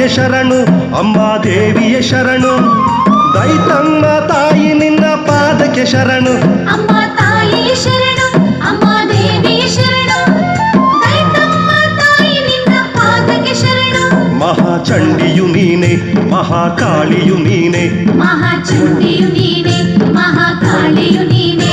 ಪಾದಕ್ಕೆ ಶರಣು ಅಮ್ಮ ದೇವಿಯ ಶರಣು ದೈತಮ್ಮ ತಾಯಿ ನಿನ್ನ ಪಾದಕ್ಕೆ ಶರಣು ಅಮ್ಮ ತಾಯಿಯ ಶರಣು ಅಮ್ಮ ದೇವಿಯ ಶರಣು ದೈತಮ್ಮ ತಾಯಿ ನಿನ್ನ ಪಾದಕ್ಕೆ ಶರಣು ಮಹಾಚಂಡಿಯು ನೀನೆ ಮಹಾಕಾಳಿಯು ನೀನೆ ಮಹಾಚಂಡಿಯು ನೀನೆ ಮಹಾಕಾಳಿಯು ನೀನೆ